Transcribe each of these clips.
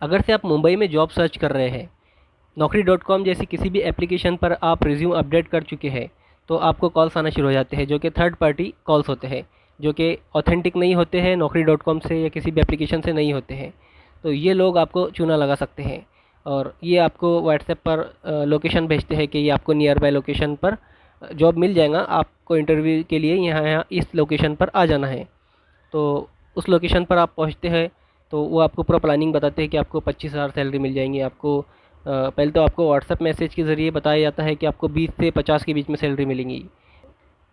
अगर से आप मुंबई में जॉब सर्च कर रहे हैं, Naukri.com जैसी किसी भी एप्लीकेशन पर आप रिज्यूम अपडेट कर चुके हैं, तो आपको कॉल्स आना शुरू हो जाते हैं जो कि थर्ड पार्टी कॉल्स होते हैं, जो कि ऑथेंटिक नहीं होते हैं, Naukri.com से या किसी भी एप्लीकेशन से नहीं होते हैं। तो ये लोग आपको चूना लगा सकते हैं और ये आपको व्हाट्सएप पर लोकेशन भेजते हैं कि ये आपको नियर बाय लोकेशन पर जॉब मिल जाएगा, आपको इंटरव्यू के लिए यहाँ यहाँ इस लोकेशन पर आ जाना है। तो उस लोकेशन पर आप पहुँचते हैं तो वो आपको पूरा प्लानिंग बताते हैं कि आपको 25,000 सैलरी मिल जाएंगी। आपको पहले तो आपको व्हाट्सएप मैसेज के ज़रिए बताया जाता है कि आपको 20 से 50 के बीच में सैलरी मिलेंगी।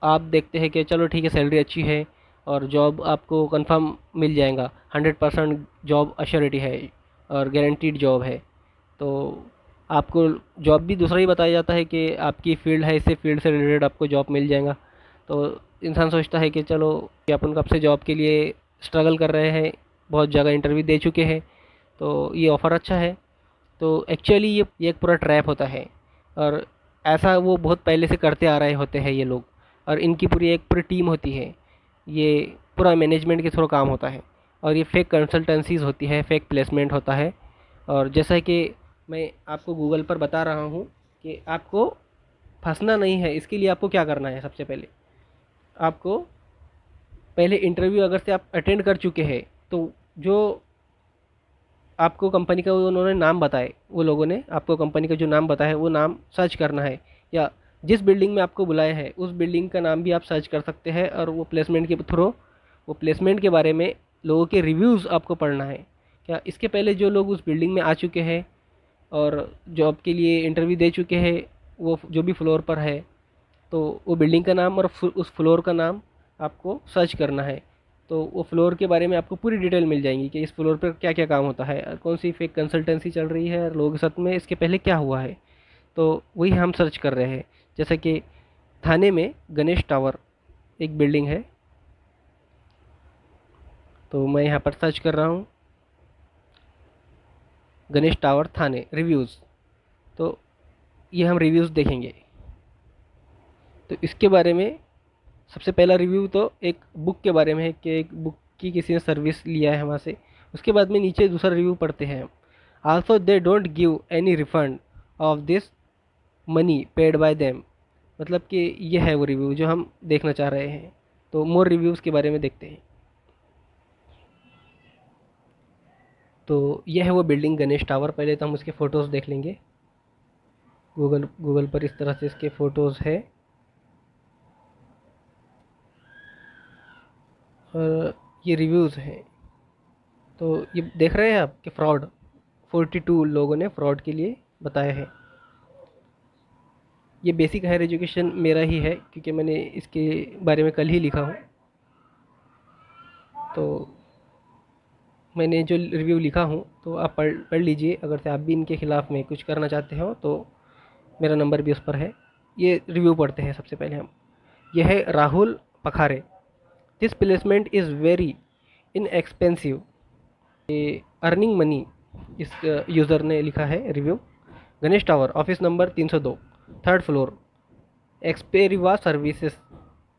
आप देखते हैं कि चलो ठीक है, सैलरी अच्छी है और जॉब आपको कंफर्म मिल जाएगा, 100% जॉब अश्योरिटी है और गारंटीड जॉब है। तो आपको जॉब भी दूसरा ही बताया जाता है कि आपकी फ़ील्ड है, इसी फील्ड से रिलेटेड आपको जॉब मिल जाएगा। तो इंसान सोचता है कि चलो कि अपन कब से जॉब के लिए स्ट्रगल कर रहे हैं, बहुत जगह इंटरव्यू दे चुके हैं, तो ये ऑफ़र अच्छा है। तो एक्चुअली ये एक पूरा ट्रैप होता है और ऐसा वो बहुत पहले से करते आ रहे होते हैं ये लोग, और इनकी पूरी टीम होती है। ये पूरा मैनेजमेंट के थ्रू काम होता है और ये फेक कंसल्टेंसीज़ होती है, फेक प्लेसमेंट होता है। और जैसा कि मैं आपको गूगल पर बता रहा हूँ कि आपको फंसना नहीं है, इसके लिए आपको क्या करना है। सबसे पहले आपको पहले इंटरव्यू अगर से आप अटेंड कर चुके हैं, तो जो आपको कंपनी का वो उन्होंने नाम बताए, वो लोगों ने आपको कंपनी का जो नाम बताया है वो नाम सर्च करना है, या जिस बिल्डिंग में आपको बुलाया है उस बिल्डिंग का नाम भी आप सर्च कर सकते हैं। और वो प्लेसमेंट के थ्रू वो प्लेसमेंट के बारे में लोगों के रिव्यूज़ आपको पढ़ना है। क्या इसके पहले जो लोग उस बिल्डिंग में आ चुके हैं और जॉब के लिए इंटरव्यू दे चुके हैं, वो जो भी फ्लोर पर है, तो वो बिल्डिंग का नाम और उस फ्लोर का नाम आपको सर्च करना है। तो वो फ्लोर के बारे में आपको पूरी डिटेल मिल जाएंगी कि इस फ्लोर पर क्या क्या काम होता है और कौन सी फेक कंसल्टेंसी चल रही है और लोगों के साथ में इसके पहले क्या हुआ है। तो वही हम सर्च कर रहे हैं। जैसे कि थाने में गणेश टावर एक बिल्डिंग है, तो मैं यहाँ पर सर्च कर रहा हूँ गणेश टावर थाने रिव्यूज़। तो ये हम रिव्यूज़ देखेंगे। तो इसके बारे में सबसे पहला रिव्यू तो एक बुक के बारे में है कि एक बुक की किसी ने सर्विस लिया है वहाँ से। उसके बाद में नीचे दूसरा रिव्यू पढ़ते हैं हम। Also they don't give any refund of this money paid by them. मतलब कि ये है वो रिव्यू जो हम देखना चाह रहे हैं। तो मोर रिव्यूज़ के बारे में देखते हैं। तो यह है वो बिल्डिंग गणेश टावर। पहले तो हम उसके फ़ोटोज़ देख लेंगे। गूगल पर इस तरह से इसके फ़ोटोज़ है और ये रिव्यूज़ हैं। तो ये देख रहे हैं आप कि फ्रॉड 42 लोगों ने फ्रॉड के लिए बताया है। ये बेसिक हायर एजुकेशन मेरा ही है क्योंकि मैंने इसके बारे में कल ही लिखा हूँ। तो मैंने जो रिव्यू लिखा हूँ तो आप पढ़ पढ़ लीजिए। अगर से आप भी इनके ख़िलाफ़ में कुछ करना चाहते हो तो मेरा नंबर भी उस पर है। ये रिव्यू पढ़ते हैं सबसे पहले हम। यह है Rahul Pakhare. This placement is very inexpensive earning money. इस यूज़र ने लिखा है review. Ganesh tower office number 302 third floor Experiva services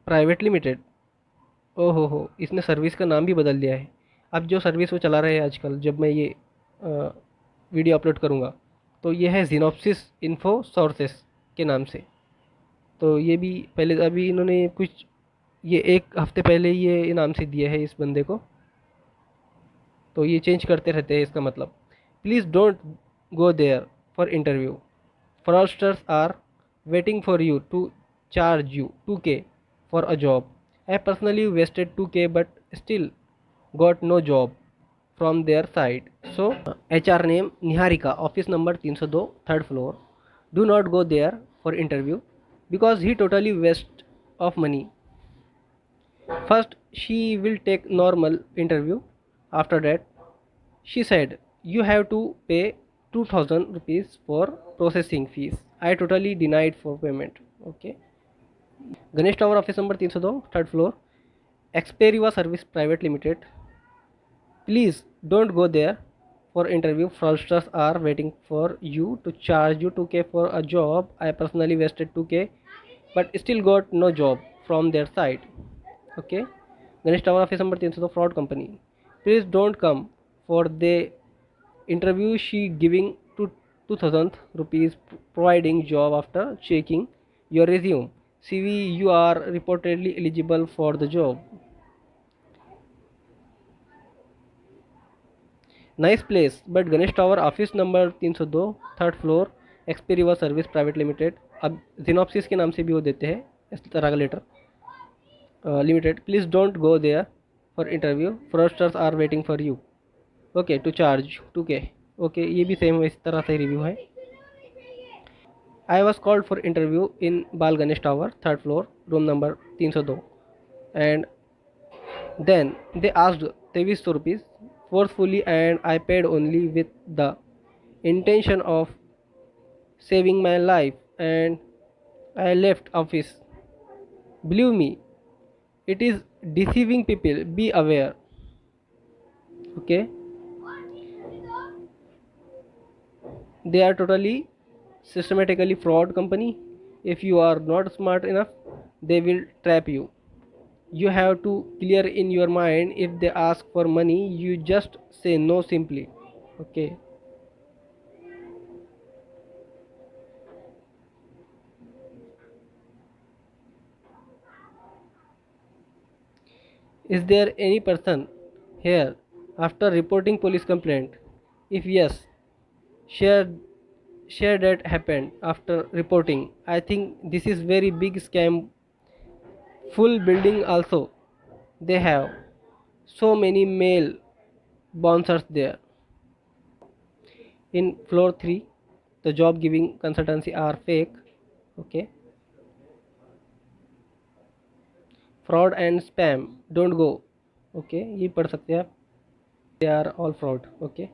private limited. हो, इसने सर्विस का नाम भी बदल दिया है। अब जो सर्विस वो चला रहे हैं आजकल, जब मैं ये वीडियो अपलोड करूँगा, तो ये है जिनॉप्सिस इन्फो सोर्सेस के नाम से। तो ये भी पहले अभी इन्होंने कुछ ये एक हफ्ते पहले ये नाम से दिया है इस बंदे को। तो ये चेंज करते रहते हैं इसका मतलब। Please don't go there for interview, fraudsters are waiting for you to charge you 2k for a job. I personally wasted 2k but still got no job from their side. So HR name Niharika, office number 302 third floor. Do not go there for interview because he totally waste of money. First she will take normal interview. After that she said you have to pay 2000 rupees for processing fees. I totally denied for payment. Okay. Ganesh Tower office number 302 third floor Experiva Service Private Limited. Please don't go there for interview. Fraudsters are waiting for you to charge you 2k for a job. I personally wasted 2k but still got no job from their side. Okay. Ganesh Tower office number 302 fraud company. Please don't come for the Interview she giving to 2000 rupees providing job after checking your resume. CV you are reportedly eligible for the job. Nice place, but Ganesh Tower office number 302 third floor XP river service private limited. अब जिनॉप्सिस के नाम से भी वो देते हैं इस तरह का letter. Limited please don't go there for interview, fraudsters are waiting for you. Okay to charge 2K. Okay ये भी सेम इस तरह से रिव्यू है. I was called for interview in Bal Ganesh tower third floor room number 302 and then they asked 2300 rupees forcefully and I paid only with the intention of saving my life and I left office. Believe me, it is deceiving people. Be aware. Okay, they are totally systematically fraud company. If you are not smart enough, they will trap you. You have to clear in your mind. If they ask for money, you just say no simply. Okay, is there any person here after reporting police complaint? If yes, share share that happened after reporting. I think this is very big scam. Full building also, they have so many male bouncers there. In floor 3 the job giving consultancy are fake. Okay, fraud and spam, don't go. Okay, ये पढ़ सकते हैं आप. they are all fraud. Okay,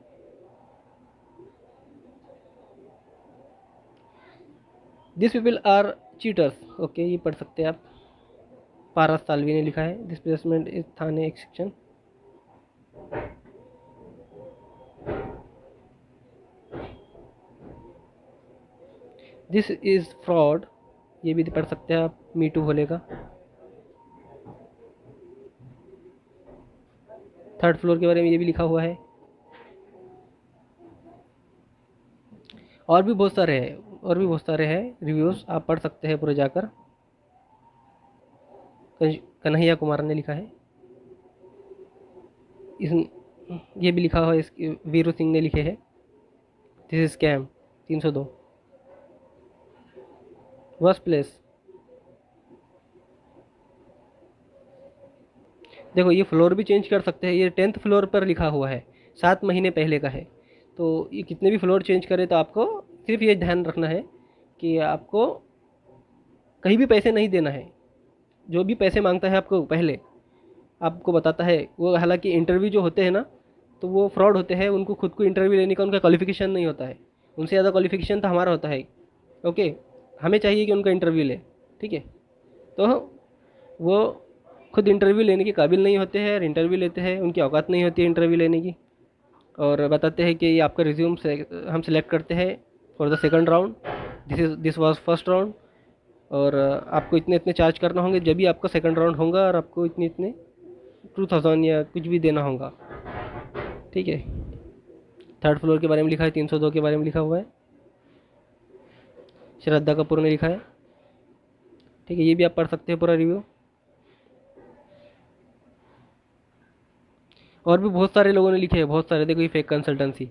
these people are cheaters. Okay, ये पढ़ सकते हैं आप. पारस सालवी ने लिखा है. दिस प्लेसमेंट इज थाने एक सेक्शन. दिस इज फ्रॉड, ये भी पढ़ सकते हैं आप. मी टू बोलेगा. थर्ड फ्लोर के बारे में ये भी लिखा हुआ है. और भी बहुत सारे हैं रिव्यूज़, आप पढ़ सकते हैं पूरे जाकर. कन्हैया कुमार ने लिखा है. इस ये भी लिखा हुआ है. इसके वीरू सिंह ने लिखे हैं. This is scam 302. Worst place, देखो ये फ्लोर भी चेंज कर सकते हैं. ये 10th फ्लोर पर लिखा हुआ है, 7 महीने पहले का है. तो ये कितने भी फ्लोर चेंज करे तो आपको सिर्फ ये ध्यान रखना है कि आपको कहीं भी पैसे नहीं देना है. जो भी पैसे मांगता है आपको पहले आपको बताता है वो. हालांकि इंटरव्यू जो होते हैं ना तो वो फ्रॉड होते हैं. उनको खुद को इंटरव्यू लेने का उनका क्वालिफिकेशन नहीं होता है. उनसे ज़्यादा क्वालिफिकेशन तो हमारा होता है. ओके, हमें चाहिए कि उनका इंटरव्यू ले. ठीक है, तो वो खुद इंटरव्यू लेने के काबिल नहीं होते हैं और इंटरव्यू लेते हैं. उनकी औकात नहीं होती है इंटरव्यू लेने की. और बताते हैं कि ये आपका रिज्यूम से हम सिलेक्ट करते हैं for the second round. This was first round और आपको इतने इतने चार्ज करना होंगे जब भी आपका सेकंड राउंड होगा और आपको इतने इतने 2000 या कुछ भी देना होगा. ठीक है, थर्ड फ्लोर के बारे में लिखा है. 302 के बारे में लिखा हुआ है. श्रद्धा कपूर ने लिखा है. ठीक है, ये भी आप पढ़ सकते हैं पूरा रिव्यू. और भी बहुत सारे लोगों ने लिखे हैं, बहुत सारे. देखो ये फेक कंसल्टेंसी.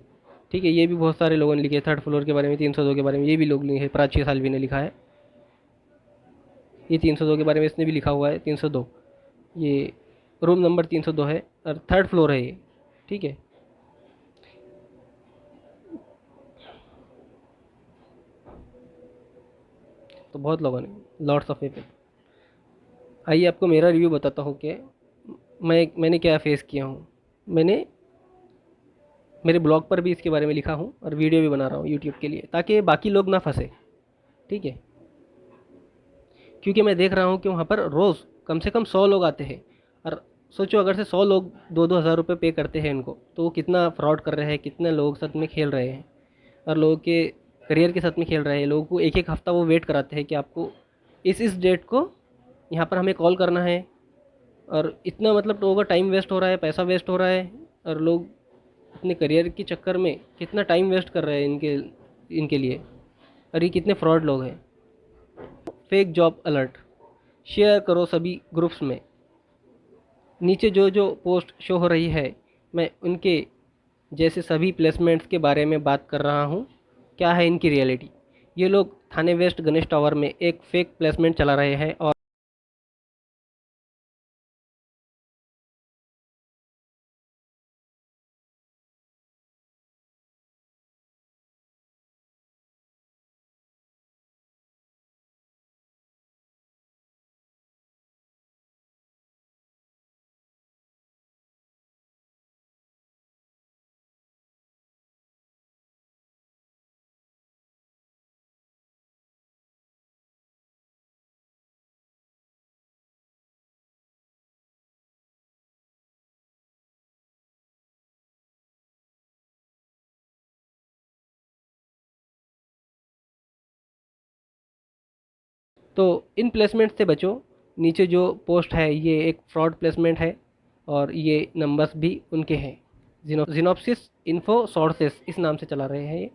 ठीक है, ये भी बहुत सारे लोगों ने लिखे. थर्ड फ्लोर के बारे में 302 के बारे में ये भी लोग लिखे. प्राची सालवी ने लिखा है. ये 302 के बारे में इसने भी लिखा हुआ है. 302 ये रूम नंबर 302 है और थर्ड फ्लोर है ये. ठीक है, तो बहुत लोगों ने, लॉट्स ऑफ पीपल. आइए आपको मेरा रिव्यू बताता हूँ कि मैंने क्या फेस किया हूँ. मैंने मेरे ब्लॉग पर भी इसके बारे में लिखा हूँ और वीडियो भी बना रहा हूँ यूट्यूब के लिए ताकि बाकी लोग ना फंसे. ठीक है, क्योंकि मैं देख रहा हूँ कि वहाँ पर रोज़ कम से कम 100 लोग आते हैं. और सोचो अगर से 100 लोग 2-2 हज़ार रुपये पे करते हैं इनको, तो वो कितना फ्रॉड कर रहे हैं, कितने लोग साथ में खेल रहे हैं और लोगों के करियर के साथ में खेल रहे हैं. लोगों को एक एक हफ़्ता वो वेट कराते हैं कि आपको इस डेट को यहाँ पर हमें कॉल करना है. और इतना मतलब लोगों का टाइम वेस्ट हो रहा है, पैसा वेस्ट हो रहा है और लोग अपने करियर के चक्कर में कितना टाइम वेस्ट कर रहे हैं इनके लिए, और ये कितने फ्रॉड लोग हैं। फेक जॉब अलर्ट शेयर करो सभी ग्रुप्स में। नीचे जो जो पोस्ट शो हो रही है, मैं उनके जैसे सभी प्लेसमेंट्स के बारे में बात कर रहा हूँ। क्या है इनकी रियलिटी? ये लोग थाने वेस्ट गणेश टावर में एक फेक प्लेसमेंट चला रहे हैं और तो इन प्लेसमेंट से बचो। नीचे जो पोस्ट है ये एक फ्रॉड प्लेसमेंट है और ये नंबर्स भी उनके हैं। जिनोप्सिस इन्फो सोर्सेस इस नाम से चला रहे हैं ये।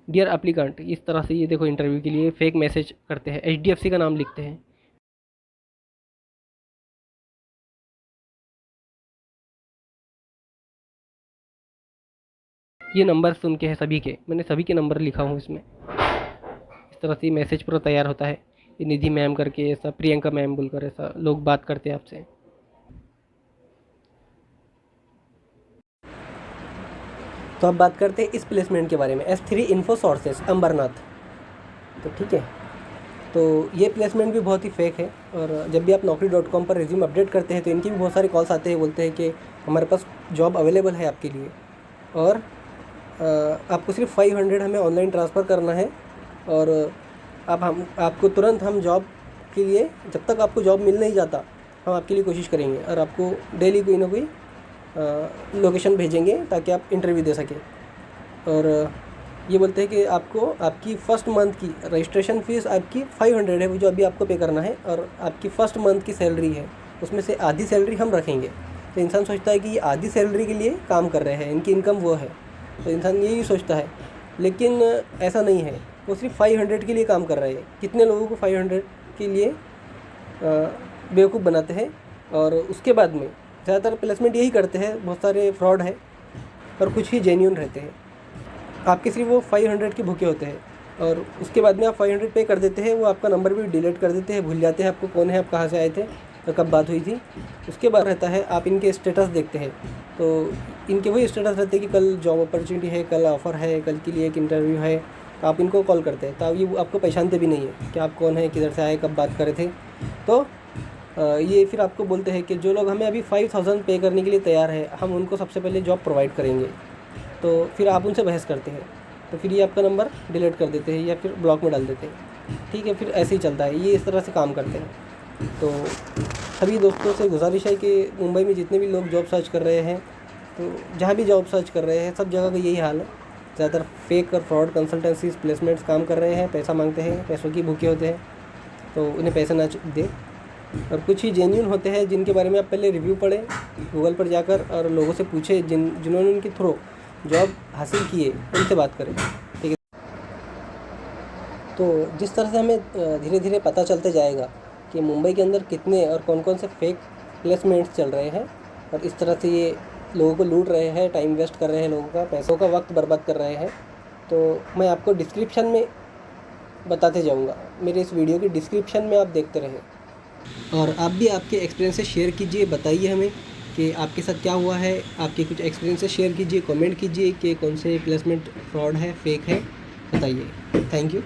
डियर एप्लीकेंट, इस तरह से ये देखो इंटरव्यू के लिए फेक मैसेज करते हैं, HDFC का नाम लिखते हैं। ये नंबर्स उनके हैं सभी के, मैंने सभी के नंबर लिखा हूँ इसमें। इस तरह से मैसेज पूरा तैयार होता है। ये निधि मैम करके, ऐसा प्रियंका मैम बोलकर ऐसा लोग बात करते हैं आपसे। तो अब बात करते हैं इस प्लेसमेंट के बारे में, S3 इन्फो सोर्सेस अंबरनाथ। तो ठीक है, तो ये प्लेसमेंट भी बहुत ही फेक है। और जब भी आप naukri.com पर रिज्यूम अपडेट करते हैं तो इनकी भी बहुत सारे कॉल्स आते हैं, बोलते हैं कि हमारे पास जॉब अवेलेबल है आपके लिए, और आपको सिर्फ 500 हमें ऑनलाइन ट्रांसफ़र करना है, और आपको तुरंत हम जॉब के लिए, जब तक आपको जॉब मिल नहीं जाता, हम आपके लिए कोशिश करेंगे और आपको डेली कोई ना कोई लोकेशन भेजेंगे ताकि आप इंटरव्यू दे सकें। और ये बोलते हैं कि आपको आपकी फ़र्स्ट मंथ की रजिस्ट्रेशन फ़ीस आपकी 500 है, वो जो अभी आपको पे करना है, और आपकी फ़र्स्ट मंथ की सैलरी है उसमें से आधी सैलरी हम रखेंगे। तो इंसान सोचता है कि ये आधी सैलरी के लिए काम कर रहे हैं, इनकी इनकम वो है, तो इंसान यही सोचता है। लेकिन ऐसा नहीं है, वो सिर्फ 500 के लिए काम कर रहे हैं। कितने लोगों को 500 के लिए बेवकूफ़ बनाते हैं, और उसके बाद में ज़्यादातर प्लेसमेंट यही करते हैं। बहुत सारे फ्रॉड है और कुछ ही जेन्यून रहते हैं। आपके सिर्फ वो 500 के भूखे होते हैं, और उसके बाद में आप 500 पे कर देते हैं, वो आपका नंबर भी डिलीट कर देते हैं, भूल जाते हैं आपको कौन है, आप कहाँ से आए थे और कब बात हुई थी। उसके बाद रहता है आप इनके स्टेटस देखते हैं, तो इनके वही स्टेटस रहते हैं कि कल जॉब अपॉर्चुनिटी है, कल ऑफ़र है, कल के लिए एक इंटरव्यू है। तो आप इनको कॉल करते हैं, तो ये आपको पहचानते भी नहीं है कि आप कौन है, किधर से आए, कब बात करे थे। तो ये फिर आपको बोलते हैं कि जो लोग हमें अभी 5000 पे करने के लिए तैयार है, हम उनको सबसे पहले जॉब प्रोवाइड करेंगे। तो फिर आप उनसे बहस करते हैं, तो फिर ये आपका नंबर डिलीट कर देते हैं या फिर ब्लॉक में डाल देते हैं। ठीक है, फिर ऐसे ही चलता है, ये इस तरह से काम करते हैं। तो सभी दोस्तों से गुजारिश है कि मुंबई में जितने भी लोग जॉब सर्च कर रहे हैं, तो जहाँ भी जॉब सर्च कर रहे हैं, सब जगह का यही हाल है। ज़्यादातर फेक और फ्रॉड कंसल्टेंसीज प्लेसमेंट्स काम कर रहे हैं, पैसा मांगते हैं, पैसों की भूखे होते हैं, तो उन्हें पैसा ना दे। और कुछ ही जेन्यून होते हैं जिनके बारे में आप पहले रिव्यू पढ़ें गूगल पर जाकर, और लोगों से पूछे जिन्होंने उनके थ्रू जॉब हासिल किए, उनसे बात करें। ठीक है, तो जिस तरह से हमें धीरे धीरे पता चलते जाएगा कि मुंबई के अंदर कितने और कौन कौन से फेक प्लेसमेंट्स चल रहे हैं, और इस तरह से ये लोगों को लूट रहे हैं, टाइम वेस्ट कर रहे हैं, लोगों का पैसों का वक्त बर्बाद कर रहे हैं, तो मैं आपको डिस्क्रिप्शन में बताते जाऊँगा। मेरे इस वीडियो की डिस्क्रिप्शन में आप देखते रहें, और आप भी आपके एक्सपीरियंसेस शेयर कीजिए, बताइए हमें कि आपके साथ क्या हुआ है। आपके कुछ एक्सपीरियंसेस शेयर कीजिए, कमेंट कीजिए कि कौन से प्लेसमेंट फ्रॉड है, फेक है, बताइए। Thank you.